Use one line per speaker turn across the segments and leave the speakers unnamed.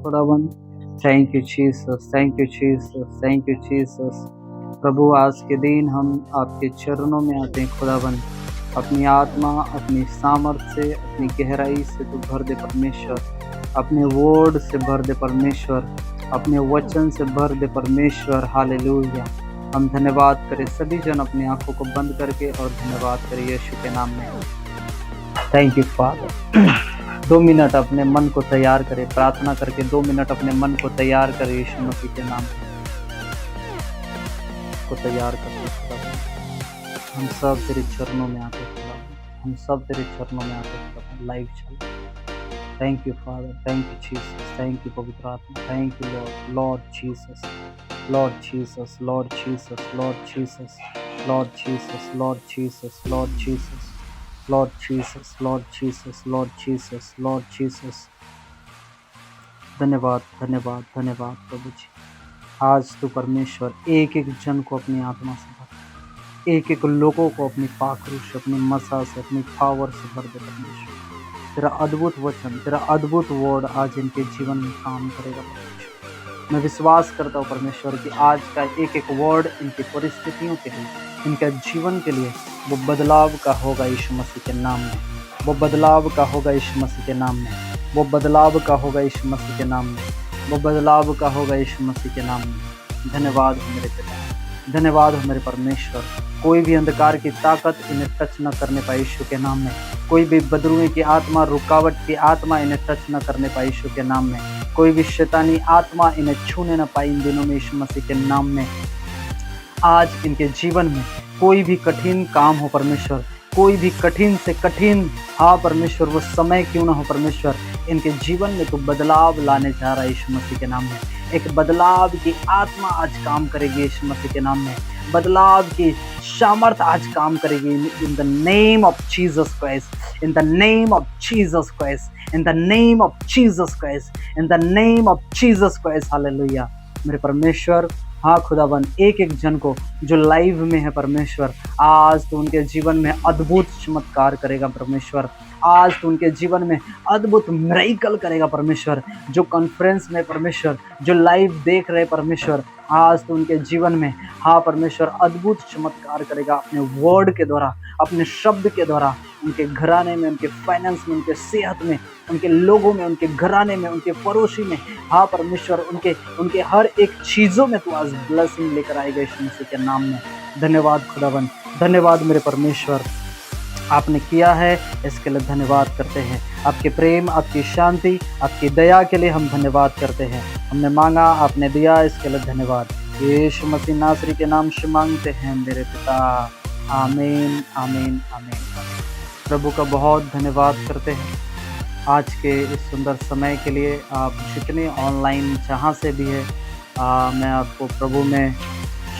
खुदावन। Thank you Jesus, thank you Jesus, thank you Jesus. प्रभु आज के दिन हम आपके चरणों में आते हैं खुदावन। अपनी आत्मा, अपनी सामर्थ्य से, अपनी गहराई से तू भर दे परमेश्वर। अपने वर्ड से भर दे परमेश्वर, अपने वचन से भर दे परमेश्वर। हालेलुया। हम धन्यवाद करें, सभी जन अपनी आंखों को बंद करके और धन्यवाद करें यीशु के नाम में। Thank you father. 2 मिनट अपने मन को तैयार करें, प्रार्थना करके 2 मिनट अपने मन को तैयार करें यीशु मसीह के नाम में। को तैयार करते खुदा, हम सब तेरे चरणों में आते खुदा, हम सब तेरे चरणों में आते खुदा। लाइव चल। Thank you father, thank you Jesus, thank you पवित्र आत्मा, thank you Lord, Lord Jesus, Lord Jesus, Lord Jesus, Lord Jesus, Lord Jesus, Lord Jesus, Lord Jesus, Lord Jesus, Lord Jesus, Lord Jesus, Lord Jesus. धन्यवाद, धन्यवाद, धन्यवाद प्रभु जी। आज तो परमेश्वर एक एक जन को अपनी आत्मा से भर, एक एक लोगों को अपनी पाखरू से, अपनी मसा से, अपनी पावर से भर दे परमेश्वर। तेरा अद्भुत वचन, तेरा अद्भुत वर्ड आज इनके जीवन में काम करेगा परमेश्वर। मैं विश्वास करता हूँ परमेश्वर कि आज का एक एक वर्ड इनकी परिस्थितियों के लिए, इनके जीवन के लिए वो बदलाव का होगा यीशु मसीह के नाम में। वो बदलाव का होगा यीशु मसीह के नाम में। वो बदलाव का होगा यीशु मसीह के नाम में। वो बदलाव का होगा यीशु मसीह के नाम में। धन्यवाद हो मेरे पिता, धन्यवाद हो मेरे परमेश्वर। कोई भी अंधकार की ताकत इन्हें टच न करने पाए यीशु के नाम में। कोई भी बदरुए की आत्मा, रुकावट की आत्मा इन्हें टच न करने पाए यीशु के नाम में। कोई भी शैतानी आत्मा इन्हें छूने न पाए इन दिनों में यीशु मसीह के नाम में। आज इनके जीवन में कोई भी कठिन काम हो परमेश्वर, कोई भी कठिन से कठिन, हाँ परमेश्वर, वो समय क्यों ना हो परमेश्वर, इनके जीवन में तो बदलाव लाने जा रहा है यीशु मसीह के नाम में। एक बदलाव की आत्मा आज काम करेगी यीशु मसीह के नाम में। बदलाव की सामर्थ आज काम करेगी in the name of Jesus Christ, in the name of Jesus Christ, in the name of Jesus Christ, in the name of Jesus Christ. Hallelujah मेरे परमेश्वर। हाँ खुदावन, एक एक जन को जो लाइव में है परमेश्वर, आज तो उनके जीवन में अद्भुत चमत्कार करेगा परमेश्वर। आज तो उनके जीवन में अद्भुत मिरेकल करेगा परमेश्वर। जो कॉन्फ्रेंस में परमेश्वर, जो लाइव देख रहे परमेश्वर, आज तो उनके जीवन में, हाँ परमेश्वर, अद्भुत चमत्कार करेगा अपने वर्ड के द्वारा, अपने शब्द के द्वारा, उनके घराने में, उनके फाइनेंस में, उनके सेहत में, उनके लोगों में, उनके घराने में, उनके पड़ोसी में, हाँ परमेश्वर, उनके हर एक चीज़ों में तो आज ब्लेसिंग लेकर आएगा यीशु मसीह के नाम में। धन्यवाद खुदावन, धन्यवाद मेरे परमेश्वर, आपने किया है इसके लिए धन्यवाद करते हैं। आपके प्रेम, आपकी शांति, आपकी दया के लिए हम धन्यवाद करते हैं। हमने मांगा, आपने दिया, इसके लिए धन्यवाद। यीशु मसीह नासरी के नाम से मांगते हैं मेरे पिता, आमीन, आमीन, आमीन। प्रभु का बहुत धन्यवाद करते हैं आज के इस सुंदर समय के लिए। आप जितने ऑनलाइन जहाँ से भी है, मैं आपको प्रभु में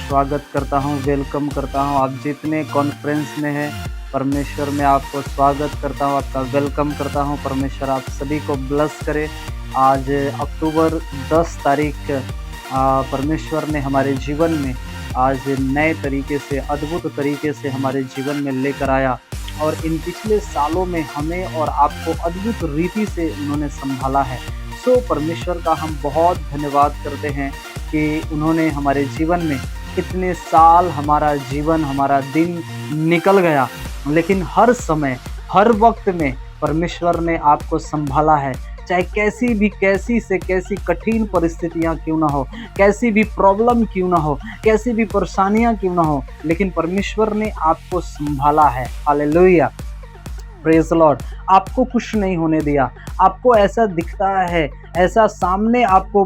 स्वागत करता हूँ, वेलकम करता हूँ। आप जितने कॉन्फ्रेंस में हैं, परमेश्वर मैं आपको स्वागत करता हूँ, आपका वेलकम करता हूँ। परमेश्वर आप सभी को ब्लेस करे। आज अक्टूबर 10 तारीख परमेश्वर ने हमारे जीवन में आज नए तरीके से, अद्भुत तरीके से हमारे जीवन में लेकर आया और इन पिछले सालों में हमें और आपको अद्भुत रीति से उन्होंने संभाला है। सो परमेश्वर का हम बहुत धन्यवाद करते हैं कि उन्होंने हमारे जीवन में इतने साल, हमारा जीवन, हमारा दिन निकल गया, लेकिन हर समय, हर वक्त में परमेश्वर ने आपको संभाला है। चाहे कैसी से कैसी कठिन परिस्थितियां क्यों ना हो, कैसी भी प्रॉब्लम क्यों ना हो, कैसी भी परेशानियां क्यों ना हो, लेकिन परमेश्वर ने आपको संभाला है। Hallelujah, praise Lord. आपको कुछ नहीं होने दिया। आपको ऐसा दिखता है, ऐसा सामने आपको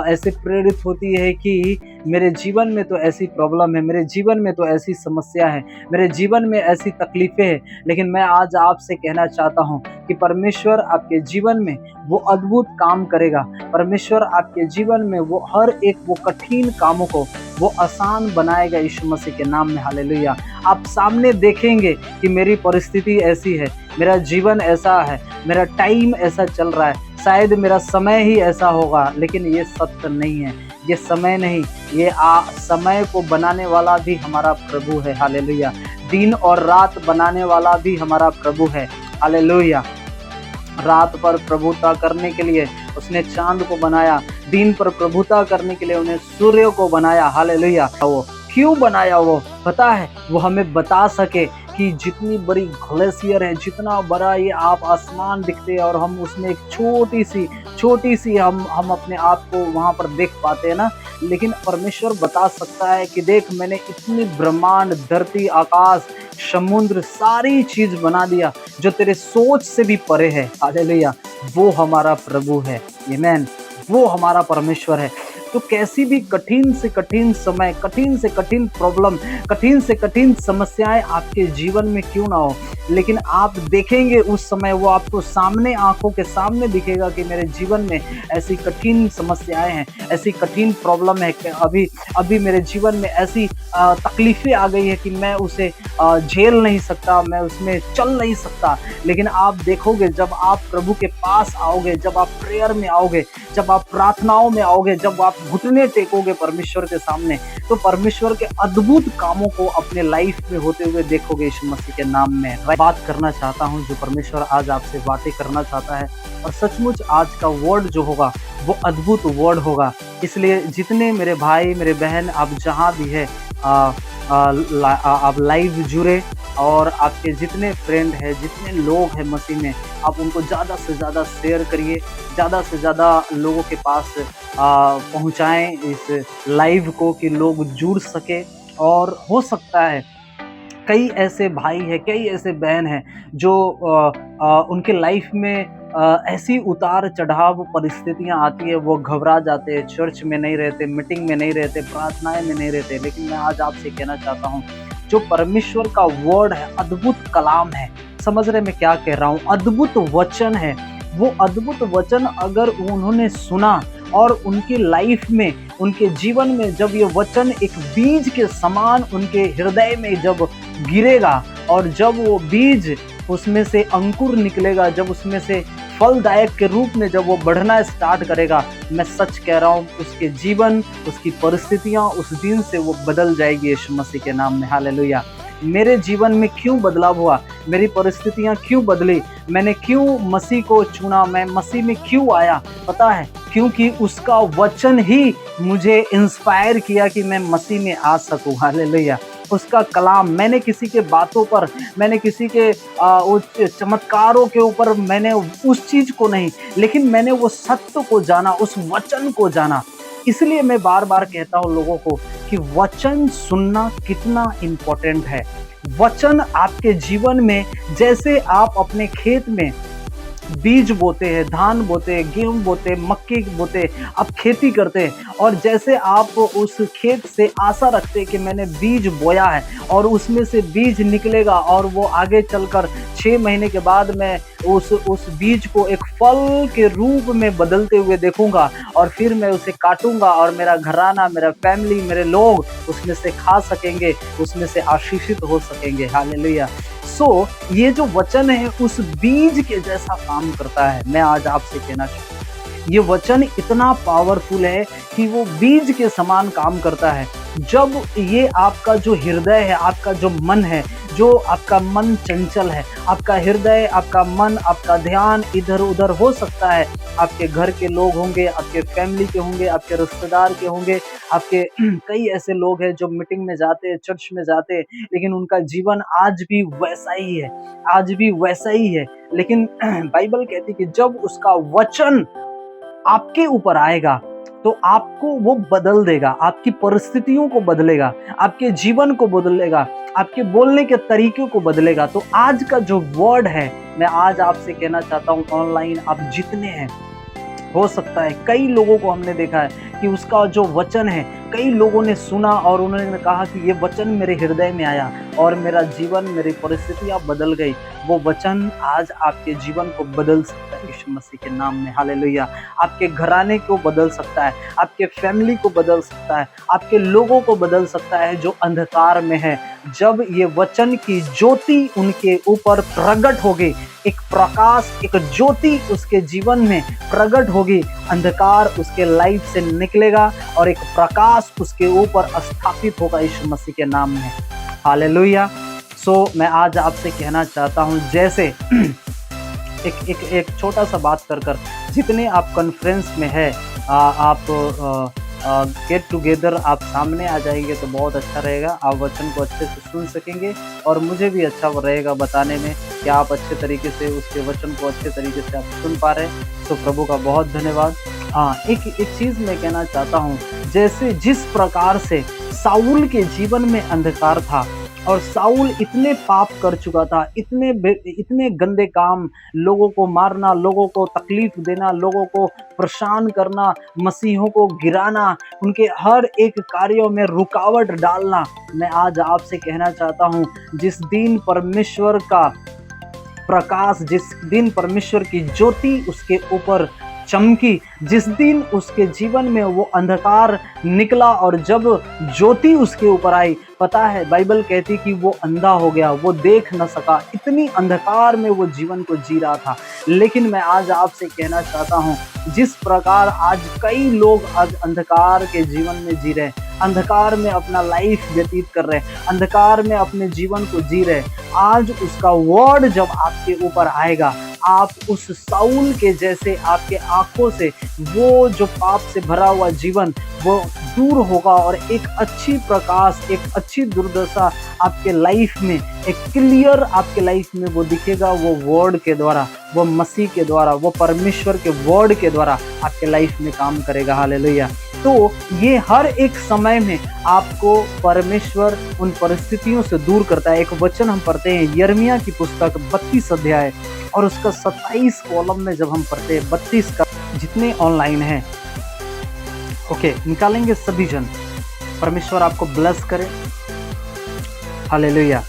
ऐसे प्रेरित होती है कि मेरे जीवन में तो ऐसी प्रॉब्लम है, मेरे जीवन में तो ऐसी समस्या है, मेरे जीवन में ऐसी तकलीफें हैं, लेकिन मैं आज आपसे कहना चाहता हूं कि परमेश्वर आपके जीवन में वो अद्भुत काम करेगा। परमेश्वर आपके जीवन में वो हर एक वो कठिन कामों को वो आसान बनाएगा यीशु मसीह के नाम में। हालेलुया। आप सामने देखेंगे कि मेरी परिस्थिति ऐसी है, मेरा जीवन ऐसा है, मेरा टाइम ऐसा चल रहा है, शायद मेरा समय ही ऐसा होगा, लेकिन ये सत्य नहीं है। ये समय नहीं, ये समय को बनाने वाला भी हमारा प्रभु है। हालेलुया। दिन और रात बनाने वाला भी हमारा प्रभु है। हालेलुया। रात पर प्रभुता करने के लिए उसने चांद को बनाया, दिन पर प्रभुता करने के लिए उन्हें सूर्य को बनाया। हालेलुया। वो क्यों बनाया? वो पता है, वो हमें बता सके कि जितनी बड़ी ग्लेशियर है, जितना बड़ा ये आप आसमान दिखते हैं और हम उसमें एक छोटी सी हम अपने आप को वहां पर देख पाते हैं ना, लेकिन परमेश्वर बता सकता है कि देख, मैंने इतनी ब्रह्मांड, धरती, आकाश, समुद्र, सारी चीज बना दिया जो तेरे सोच से भी परे है। हालेलुया। वो हमारा प्रभु है। आमीन। वो हमारा परमेश्वर है। तो कैसी भी कठिन से कठिन समय, कठिन से कठिन प्रॉब्लम, कठिन से कठिन समस्याएं आपके जीवन में क्यों ना हो, लेकिन आप देखेंगे उस समय वो आपको सामने, आंखों के सामने दिखेगा कि मेरे जीवन में ऐसी कठिन समस्याएं हैं, ऐसी कठिन प्रॉब्लम है कि अभी मेरे जीवन में ऐसी तकलीफें आ गई है कि मैं उसे झेल नहीं सकता, मैं उसमें चल नहीं सकता। लेकिन आप देखोगे, जब आप प्रभु के पास आओगे, जब आप प्रेयर में आओगे, जब आप प्रार्थनाओं में आओगे, जब आप घुटने टेकोगे परमेश्वर के सामने, तो परमेश्वर के अद्भुत कामों को अपने लाइफ में होते हुए देखोगे यीशु मसीह के नाम में। बात करना चाहता हूँ जो परमेश्वर आज आपसे बातें करना चाहता है, और सचमुच आज का वर्ड जो होगा वो अद्भुत वर्ड होगा। इसलिए जितने मेरे भाई, मेरे बहन, आप जहाँ भी है, आप लाइव जुड़े, और आपके जितने फ्रेंड हैं, जितने लोग हैं मसीह में, आप उनको ज़्यादा से ज़्यादा शेयर करिए, ज़्यादा से ज़्यादा लोगों के पास पहुँचाएं इस लाइव को, कि लोग जुड़ सके। और हो सकता है कई ऐसे भाई हैं, कई ऐसे बहन हैं जो उनके लाइफ में ऐसी उतार चढ़ाव परिस्थितियां आती है, वो घबरा जाते हैं, चर्च में नहीं रहते, मीटिंग में नहीं रहते, प्रार्थनाएं में नहीं रहते। लेकिन मैं आज आपसे कहना चाहता हूं, जो परमेश्वर का वर्ड है, अद्भुत कलाम है, समझ रहे मैं क्या कह रहा हूं, अद्भुत वचन है। वो अद्भुत वचन अगर उन्होंने सुना और उनकी लाइफ में, उनके जीवन में जब ये वचन एक बीज के समान उनके हृदय में जब गिरेगा, और जब वो बीज उसमें से अंकुर निकलेगा, जब उसमें से फलदायक के रूप में जब वो बढ़ना स्टार्ट करेगा, मैं सच कह रहा हूँ, उसके जीवन, उसकी परिस्थितियां उस दिन से वो बदल जाएगी यीशु मसीह के नाम में। हालेलुया। मेरे जीवन में क्यों बदलाव हुआ, मेरी परिस्थितियां क्यों बदली, मैंने क्यों मसीह को चुना, मैं मसीह में क्यों आया, पता है, क्योंकि उसका वचन ही मुझे इंस्पायर किया कि मैं मसीह में आ सकूं। हालेलुया। उसका कलाम, मैंने किसी के बातों पर, मैंने किसी के चमत्कारों के ऊपर, मैंने उस चीज को नहीं, लेकिन मैंने वो सत्य को जाना, उस वचन को जाना। इसलिए मैं बार बार कहता हूँ लोगों को कि वचन सुनना कितना इम्पोर्टेंट है। वचन आपके जीवन में, जैसे आप अपने खेत में बीज बोते हैं, धान बोते हैं, गेहूं बोते हैं, मक्के बोते, आप खेती करते हैं, और जैसे आप उस खेत से आशा रखते हैं कि मैंने बीज बोया है और उसमें से बीज निकलेगा, और वो आगे चलकर 6 महीने के बाद मैं उस बीज को एक फल के रूप में बदलते हुए देखूंगा, और फिर मैं उसे काटूंगा, और मेरा घराना, मेरा फैमिली, मेरे लोग उसमें से खा सकेंगे, उसमें से आशीषित हो सकेंगे। हालेलुया। ये जो वचन है उस बीज के जैसा काम करता है। मैं आज आपसे कहना चाहता हूँ, ये वचन इतना पावरफुल है कि वो बीज के समान काम करता है। जब ये आपका जो हृदय है, आपका जो मन है, जो आपका मन चंचल है, आपका हृदय, आपका मन, आपका ध्यान इधर उधर हो सकता है, आपके घर के लोग होंगे, आपके फैमिली के होंगे, आपके रिश्तेदार के होंगे, आपके कई ऐसे लोग हैं जो मीटिंग में जाते हैं, चर्च में जाते हैं, लेकिन उनका जीवन आज भी वैसा ही है, आज भी वैसा ही है। लेकिन बाइबल कहती है कि जब उसका वचन आपके ऊपर आएगा तो आपको वो बदल देगा, आपकी परिस्थितियों को बदलेगा, आपके जीवन को बदलेगा, आपके बोलने के तरीके को बदलेगा। तो आज का जो वर्ड है, मैं आज आपसे कहना चाहता हूँ, ऑनलाइन आप जितने हैं, हो सकता है कई लोगों को हमने देखा है कि उसका जो वचन है, कई लोगों ने सुना और उन्होंने कहा कि ये वचन मेरे हृदय में आया और मेरा जीवन, मेरी परिस्थितियां बदल गई। वो वचन आज आपके जीवन को बदल सकता है यीशु मसीह के नाम में। हालेलुया। आपके घराने को बदल सकता है, आपके फैमिली को बदल सकता है, आपके लोगों को बदल सकता है जो अंधकार में है। जब ये वचन की ज्योति उनके ऊपर प्रकट होगी, एक प्रकाश, एक ज्योति उसके जीवन में प्रकट होगी, अंधकार उसके लाइफ से निकलेगा और एक प्रकाश उसके ऊपर स्थापित होगा यीशु मसीह के नाम में। हालेलुया। मैं आज आपसे कहना चाहता हूं, जैसे एक छोटा सा बात कर जितने आप कॉन्फ्रेंस में है आप गेट टुगेदर आप सामने आ जाएंगे तो बहुत अच्छा रहेगा। आप वचन को अच्छे से सुन सकेंगे और मुझे भी अच्छा रहेगा बताने में कि आप अच्छे तरीके से उसके वचन को अच्छे तरीके से आप सुन पा रहे हैं। तो प्रभु का बहुत धन्यवाद। हाँ, एक चीज़ मैं कहना चाहता हूँ, जैसे जिस प्रकार से साउल के जीवन में अंधकार था और साउल इतने पाप कर चुका था, इतने गंदे काम, लोगों को मारना, लोगों को तकलीफ देना, लोगों को परेशान करना, मसीहों को गिराना, उनके हर एक कार्यों में रुकावट डालना। मैं आज आपसे कहना चाहता हूँ, जिस दिन परमेश्वर का प्रकाश, जिस दिन परमेश्वर की ज्योति उसके ऊपर चमकी, जिस दिन उसके जीवन में वो अंधकार निकला और जब ज्योति उसके ऊपर आई, पता है बाइबल कहती कि वो अंधा हो गया, वो देख न सका, इतनी अंधकार में वो जीवन को जी रहा था। लेकिन मैं आज आपसे कहना चाहता हूँ, जिस प्रकार आज कई लोग आज अंधकार के जीवन में जी रहे हैं, अंधकार में अपना लाइफ व्यतीत कर रहे हैं, अंधकार में अपने जीवन को जी रहे हैं, आज उसका वर्ड जब आपके ऊपर आएगा, आप उस साउल के जैसे आपके आंखों से वो जो पाप से भरा हुआ जीवन वो दूर होगा और एक अच्छी प्रकाश, एक अच्छी दुर्दशा आपके लाइफ में, एक क्लियर आपके लाइफ में वो दिखेगा। वो वर्ड के द्वारा, वो मसीह के द्वारा, वो परमेश्वर के वर्ड के द्वारा आपके लाइफ में काम करेगा। हालेलुया। तो ये हर एक समय में आपको परमेश्वर उन परिस्थितियों से दूर करता है। एक वचन हम पढ़ते हैं यिर्मयाह की पुस्तक 32 अध्याय और उसका 27 कॉलम में जब हम पढ़ते हैं, 32 का जितने ऑनलाइन हैं ओके निकालेंगे सभी जन। परमेश्वर आपको ब्लेस करे। हालेलुया।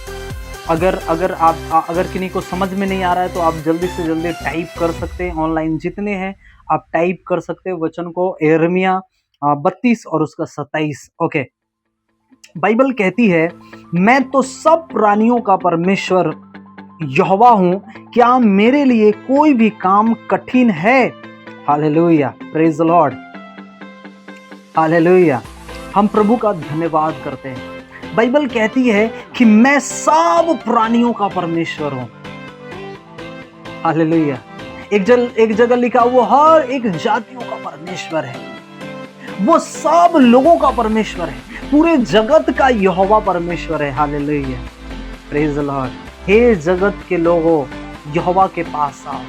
अगर किन्हीं को समझ में नहीं आ रहा है तो आप जल्दी से जल्दी टाइप कर सकते हैं। ऑनलाइन जितने हैं आप टाइप कर सकते हैं वचन को, यिर्मयाह 32 और उसका 27। ओके, बाइबल कहती है, मैं तो सब प्राणियों का परमेश्वर यहोवा हूं, क्या मेरे लिए कोई भी काम कठिन है? Hallelujah, praise the Lord. Hallelujah. हम प्रभु का धन्यवाद करते हैं। बाइबल कहती है कि मैं सब प्राणियों का परमेश्वर हूं। हालेलुया। एक जगह लिखा, वो हर एक जातियों का परमेश्वर है, वो सब लोगों का परमेश्वर है, पूरे जगत का यहोवा परमेश्वर है। Hallelujah, praise the Lord. हे जगत के लोगों, यहोवा के पास आओ।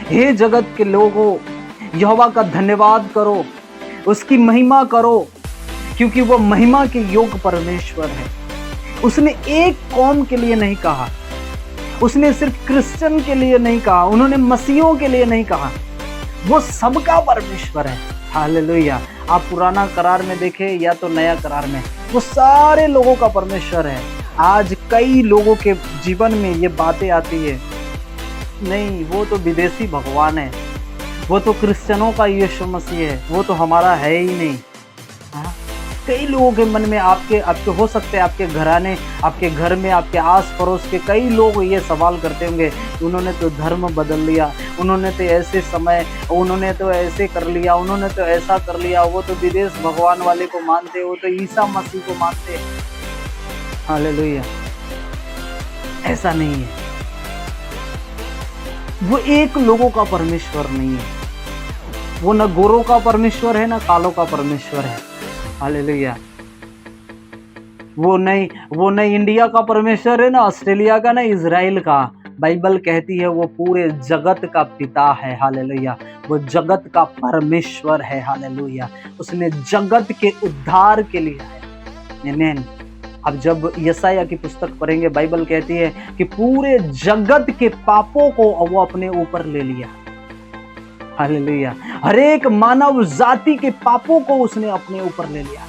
हे जगत के लोगों, यहोवा का धन्यवाद करो, उसकी महिमा करो, क्योंकि वो महिमा के योग्य परमेश्वर है। उसने एक कौम के लिए नहीं कहा, उसने सिर्फ क्रिश्चियन के लिए नहीं कहा, उन्होंने मसीहों के लिए नहीं कहा, वो सबका परमेश्वर है। हालेलुया। आप पुराना करार में देखें या तो नया करार में, वो सारे लोगों का परमेश्वर है। आज कई लोगों के जीवन में ये बातें आती है, नहीं वो तो विदेशी भगवान है, वो तो क्रिश्चियनों का यीशु मसीह है, वो तो हमारा है ही नहीं। कई लोगों के मन में आपके हो सकते हैं, आपके घराने, आपके घर में, आपके आस पड़ोस के कई लोग ये सवाल करते होंगे, उन्होंने तो धर्म बदल लिया, उन्होंने तो ऐसे समय, उन्होंने तो ऐसे कर लिया, उन्होंने तो ऐसा कर लिया, वो तो विदेश भगवान वाले को मानते, वो तो ईसा मसीह को मानते। हालेलुया। ऐसा नहीं है, वो एक लोगों का परमेश्वर नहीं है, वो न गोरों का परमेश्वर है, न कालों का परमेश्वर है। हालेलुया। वो नहीं इंडिया का परमेश्वर है, ना ऑस्ट्रेलिया का, ना इजराइल का। बाइबल कहती है वो पूरे जगत का पिता है। हालेलुया। वो जगत का परमेश्वर है। हालेलुया। उसने जगत के उद्धार के लिए आया। आमीन। अब जब यशायाह की पुस्तक पढ़ेंगे, बाइबल कहती है कि पूरे जगत के पापों को वो अपने ऊपर ले लिया। हालेलुया। हर एक मानव जाति के पापों को उसने अपने ऊपर ले लिया।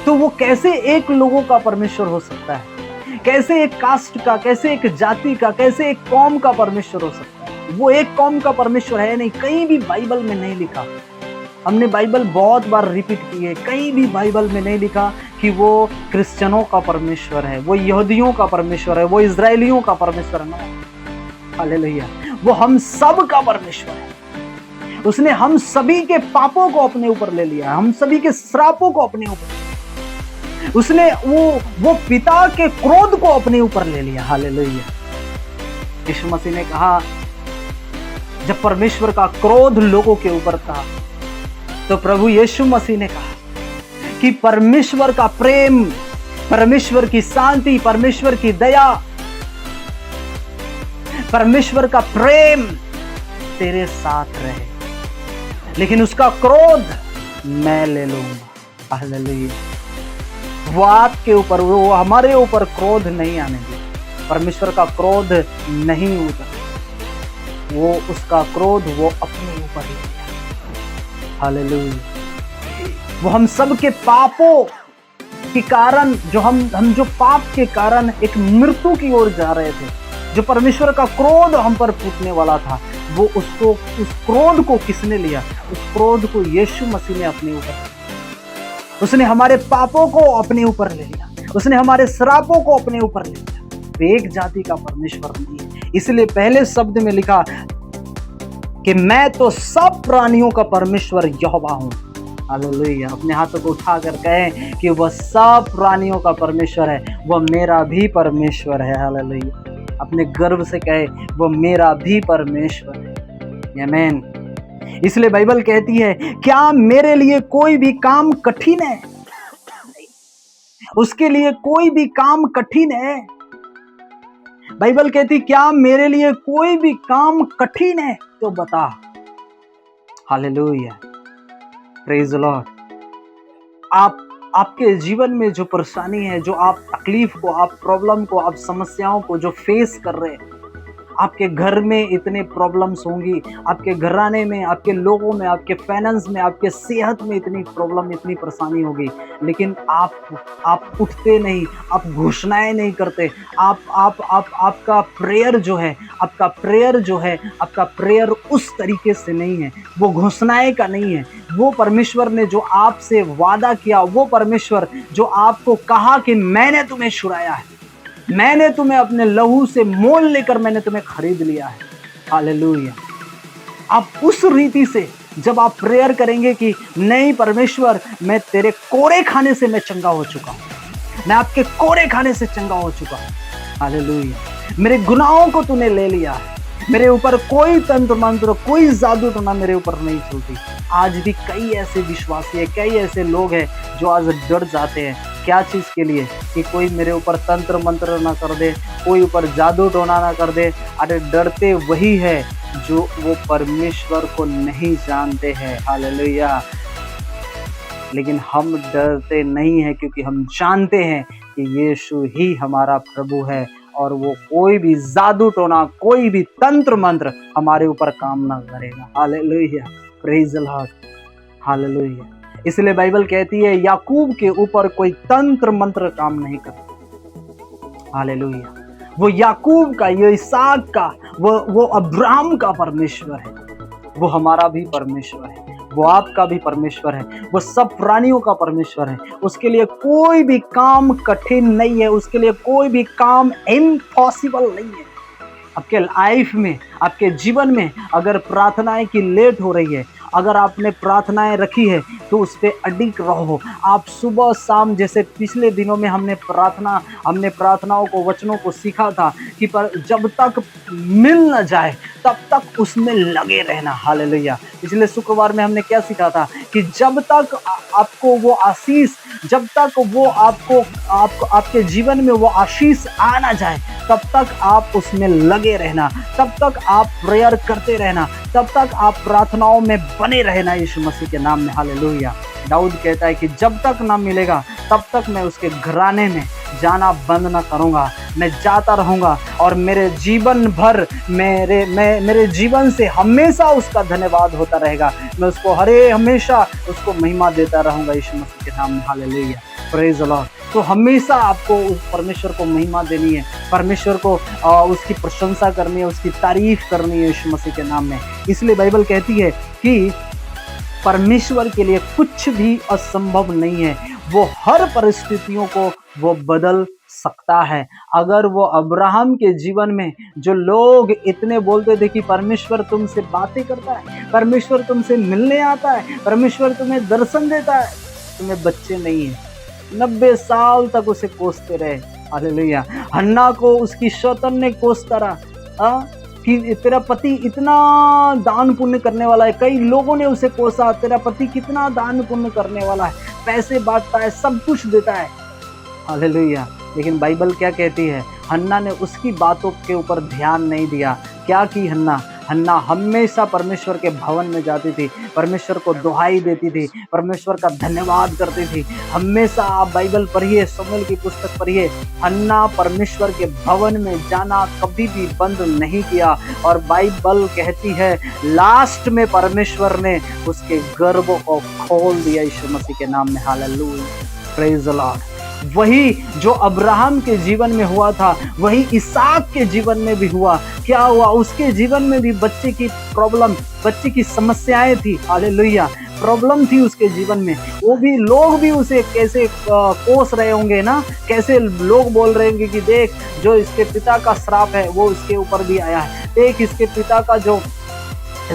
तो वो कैसे एक लोगों का परमेश्वर हो सकता है? कैसे एक कास्ट का, कैसे एक जाति का, कैसे एक कौम का परमेश्वर हो सकता है? वो एक कौम का परमेश्वर है नहीं, कहीं भी बाइबल में नहीं लिखा। हमने बाइबल बहुत बार रिपीट की है, कहीं भी बाइबल में नहीं लिखा कि वो क्रिश्चियनों का परमेश्वर है, वो यहूदियों का परमेश्वर है, वो इजरायलियों का परमेश्वर है। हालेलुया। वो हम सब का परमेश्वर है। उसने हम सभी के पापों को अपने ऊपर ले लिया, हम सभी के श्रापों को अपने ऊपर, उसने वो पिता के क्रोध को अपने ऊपर ले लिया। हालेलुया। यीशु मसीह ने कहा जब परमेश्वर का क्रोध लोगों के ऊपर था, तो प्रभु यीशु मसीह ने कहा कि परमेश्वर का प्रेम, परमेश्वर की शांति, परमेश्वर की दया, परमेश्वर का प्रेम तेरे साथ रहे, लेकिन उसका क्रोध मैं ले लूंगा। हालेलुया। वो आपके ऊपर, वो हमारे ऊपर क्रोध नहीं आने देगा। परमेश्वर का क्रोध नहीं उतर, वो उसका क्रोध वो अपने ऊपर ले लिया। हालेलुया। वो हम सब के पापों के कारण, जो हम जो पाप के कारण एक मृत्यु की ओर जा रहे थे, जो परमेश्वर का क्रोध हम पर फूटने वाला था, वो उसको, उस क्रोध को किसने लिया? उस क्रोध को यीशु मसीह ने अपने ऊपर, उसने हमारे पापों को अपने ऊपर ले लिया, उसने हमारे श्रापों को अपने ऊपर ले लिया। एक जाति का परमेश्वर नहीं है, इसलिए पहले शब्द में लिखा कि मैं तो सब प्राणियों का परमेश्वर यहोवा हूं। हालेलुया। अपने हाथों को उठाकर कहें कि वह सब प्राणियों का परमेश्वर है, वह मेरा भी परमेश्वर है। हालेलुया। अपने गर्व से कहे, वो मेरा भी परमेश्वर है। आमीन। इसलिए बाइबल कहती है, क्या मेरे लिए कोई भी काम कठिन है? उसके लिए कोई भी काम कठिन है? बाइबल कहती, क्या मेरे लिए कोई भी काम कठिन है तो बता। हालेलुया। Praise the Lord. आपके जीवन में जो परेशानी है, जो आप तकलीफ को, आप प्रॉब्लम को, आप समस्याओं को जो फेस कर रहे हैं, आपके घर में इतने प्रॉब्लम्स होंगी, आपके घराने में, आपके लोगों में, आपके फाइनेंस में, आपके सेहत में इतनी प्रॉब्लम, इतनी परेशानी होगी, लेकिन आप उठते नहीं, आप घोषणाएं नहीं करते, आपका प्रेयर जो है, आपका प्रेयर उस तरीके से नहीं है, वो घोषणाएं का नहीं है। वो परमेश्वर ने जो आपसे वादा किया, वो परमेश्वर जो आपको कहा कि मैंने तुम्हें छुड़ाया है, मैंने तुम्हें अपने लहू से मोल लेकर मैंने तुम्हें खरीद लिया है। हालेलुया। आप उस रीति से जब आप प्रेयर करेंगे कि नहीं परमेश्वर, मैं तेरे कोड़े खाने से मैं चंगा हो चुका हूं, मैं आपके कोड़े खाने से चंगा हो चुका हूं। हालेलुया। मेरे गुनाहों को तूने ले लिया है, मेरे ऊपर कोई तंत्र मंत्र, कोई जादू टोना मेरे ऊपर नहीं चलती। आज भी कई ऐसे विश्वासी है, कई ऐसे लोग हैं जो आज डर जाते हैं। क्या चीज़ के लिए? कि कोई मेरे ऊपर तंत्र मंत्र ना कर दे, कोई ऊपर जादू टोना ना कर दे। अरे डरते वही है जो वो परमेश्वर को नहीं जानते हैं। हालेलुया। लेकिन हम डरते नहीं हैं क्योंकि हम जानते हैं कि यीशु ही हमारा प्रभु है, और वो कोई भी जादू टोना, कोई भी तंत्र मंत्र हमारे ऊपर काम ना करेगा। Hallelujah. Praise the Lord. Hallelujah. इसलिए बाइबल कहती है, याकूब के ऊपर कोई तंत्र मंत्र काम नहीं करता। हालेलुया। वो याकूब का, ये इसहाक का, वो अब्राहम का परमेश्वर है, वो हमारा भी परमेश्वर है, वो आपका भी परमेश्वर है, वो सब प्राणियों का परमेश्वर है। उसके लिए कोई भी काम कठिन नहीं है, उसके लिए कोई भी काम इम्पॉसिबल नहीं है। आपके लाइफ में, आपके जीवन में अगर प्रार्थनाएं की लेट हो रही है, अगर आपने प्रार्थनाएं रखी है, तो उस पर अडिग रहो। आप सुबह शाम, जैसे पिछले दिनों में हमने प्रार्थनाओं को, वचनों को सीखा था कि पर जब तक मिल न जाए तब तक उसमें लगे रहना। हालेलुया। पिछले शुक्रवार में हमने क्या सीखा था कि जब तक आपको वो आशीष, जब तक वो आपके जीवन में वो आशीष आ ना जाए, तब तक आप उसमें लगे रहना, तब तक आप प्रेयर करते रहना, तब तक आप प्रार्थनाओं में बने रहना यीशु मसीह के नाम में। हालेलुया। दाऊद कहता है कि जब तक ना मिलेगा तब तक मैं उसके घराने में जाना बंद ना करूंगा, मैं जाता रहूंगा, और मेरे जीवन भर मेरे जीवन से हमेशा उसका धन्यवाद होता रहेगा। मैं उसको हमेशा उसको महिमा देता रहूंगा यीशु मसीह के नाम में। हालेलुया। Praise the Lord. तो हमेशा आपको उस परमेश्वर को महिमा देनी है, परमेश्वर को उसकी प्रशंसा करनी है, उसकी तारीफ करनी है यीशु मसीह के नाम में। इसलिए बाइबल कहती है कि परमेश्वर के लिए कुछ भी असंभव नहीं है, वो हर परिस्थितियों को वो बदल सकता है। अगर वो अब्राहम के जीवन में, जो लोग इतने बोलते थे कि परमेश्वर तुमसे बातें करता है, परमेश्वर तुमसे मिलने आता है, परमेश्वर तुम्हें दर्शन देता है, तुम्हें बच्चे नहीं है, 90 साल तक उसे कोसते रहे। हालेलुया। हन्ना को उसकी शौतन ने कोसता रहा कि तेरा पति इतना दान पुण्य करने वाला है, कई लोगों ने उसे कोसा, तेरा पति कितना दान पुण्य करने वाला है, पैसे बांटता है, सब कुछ देता है। हालेलुया। लेकिन बाइबल क्या कहती है, हन्ना ने उसकी बातों के ऊपर ध्यान नहीं दिया। क्या की हन्ना? हन्ना हमेशा परमेश्वर के भवन में जाती थी, परमेश्वर को दुहाई देती थी, परमेश्वर का धन्यवाद करती थी। हमेशा आप बाइबल पढ़िए, शमूएल की पुस्तक पढ़िए, हन्ना परमेश्वर के भवन में जाना कभी भी बंद नहीं किया। और बाइबल कहती है लास्ट में परमेश्वर ने उसके गर्भ को खोल दिया यीशु मसीह के नाम में। Hallelujah, praise the Lord. वही जो अब्राहम के जीवन में हुआ था वही इसहाक के जीवन में भी हुआ। क्या हुआ? उसके जीवन में भी बच्चे की प्रॉब्लम, बच्चे की समस्याएं थी। हालेलुया, प्रॉब्लम थी उसके जीवन में। वो भी लोग भी उसे कैसे कोस रहे होंगे ना, कैसे लोग बोल रहे होंगे कि देख जो इसके पिता का श्राप है वो इसके ऊपर भी आया है, देख इसके पिता का जो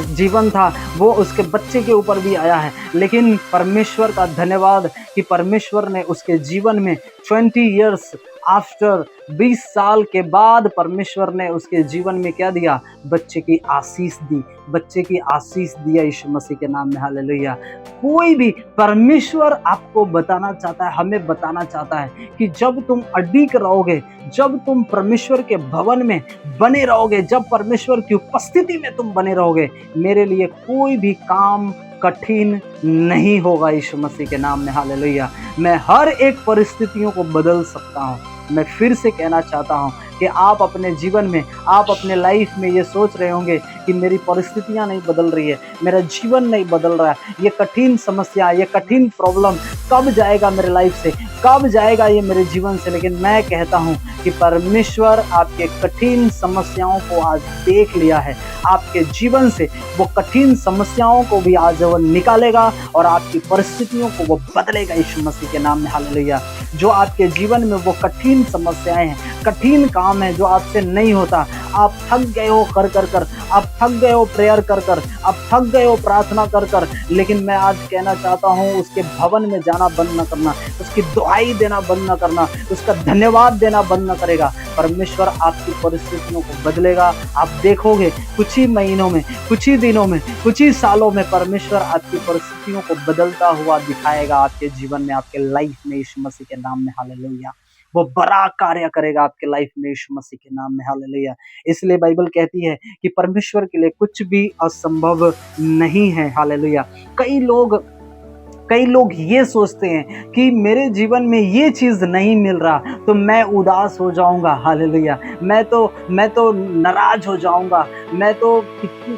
जीवन था वो उसके बच्चे के ऊपर भी आया है। लेकिन परमेश्वर का धन्यवाद कि परमेश्वर ने उसके जीवन में 20 इयर्स आफ्टर, 20 साल के बाद परमेश्वर ने उसके जीवन में क्या दिया? बच्चे की आशीष दी, बच्चे की आशीष दिया यीशु मसीह के नाम में। हालेलुया। कोई भी परमेश्वर आपको बताना चाहता है, हमें बताना चाहता है कि जब तुम अडिग रहोगे, जब तुम परमेश्वर के भवन में बने रहोगे, जब परमेश्वर की उपस्थिति में तुम बने रहोगे, मेरे लिए कोई भी काम कठिन नहीं होगा यीशु मसीह के नाम में। हालेलुया। मैं हर एक परिस्थितियों को बदल सकता हूँ। मैं फिर से कहना चाहता हूँ कि आप अपने जीवन में, आप अपने लाइफ में ये सोच रहे होंगे कि मेरी परिस्थितियाँ नहीं बदल रही है, मेरा जीवन नहीं बदल रहा है, ये कठिन समस्या, ये कठिन प्रॉब्लम कब जाएगा मेरे लाइफ से, कब जाएगा ये मेरे जीवन से। लेकिन मैं कहता हूँ कि परमेश्वर आपके कठिन समस्याओं को आज देख लिया है, आपके जीवन से वो कठिन समस्याओं को भी आज वो निकालेगा और आपकी परिस्थितियों को वो बदलेगा यीशु मसीह के नाम में। हालेलुया। जो आपके जीवन में वो कठिन समस्याएं हैं, कठिन काम है जो आपसे नहीं होता, आप थक गए हो कर कर कर, आप थक गए हो प्रेयर कर कर, आप थक गए हो प्रार्थना कर कर, लेकिन मैं आज कहना चाहता हूँ उसके भवन में जाना बंद न करना, उसकी दुआई देना बंद न करना, उसका धन्यवाद देना बंद न करेगा। परमेश्वर आपकी परिस्थितियों को बदलेगा। आप देखोगे कुछ ही महीनों में, कुछ ही दिनों में, कुछ ही सालों में परमेश्वर आपकी परिस्थितियों को बदलता हुआ दिखाएगा आपके जीवन में, आपके लाइफ में यीशु मसीह के नाम में। हालेलुया। वो बड़ा कार्य करेगा आपके लाइफ में यीशु मसीह के नाम में। हालेलुया। इसलिए बाइबल कहती है कि परमेश्वर के लिए कुछ भी असंभव नहीं है। हालेलुया। कई लोग ये सोचते हैं कि मेरे जीवन में ये चीज़ नहीं मिल रहा तो मैं उदास हो जाऊंगा। हालेलुया। मैं तो नाराज हो जाऊंगा, मैं तो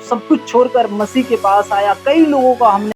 सब कुछ छोड़कर मसीह के पास आया। कई लोगों को हमने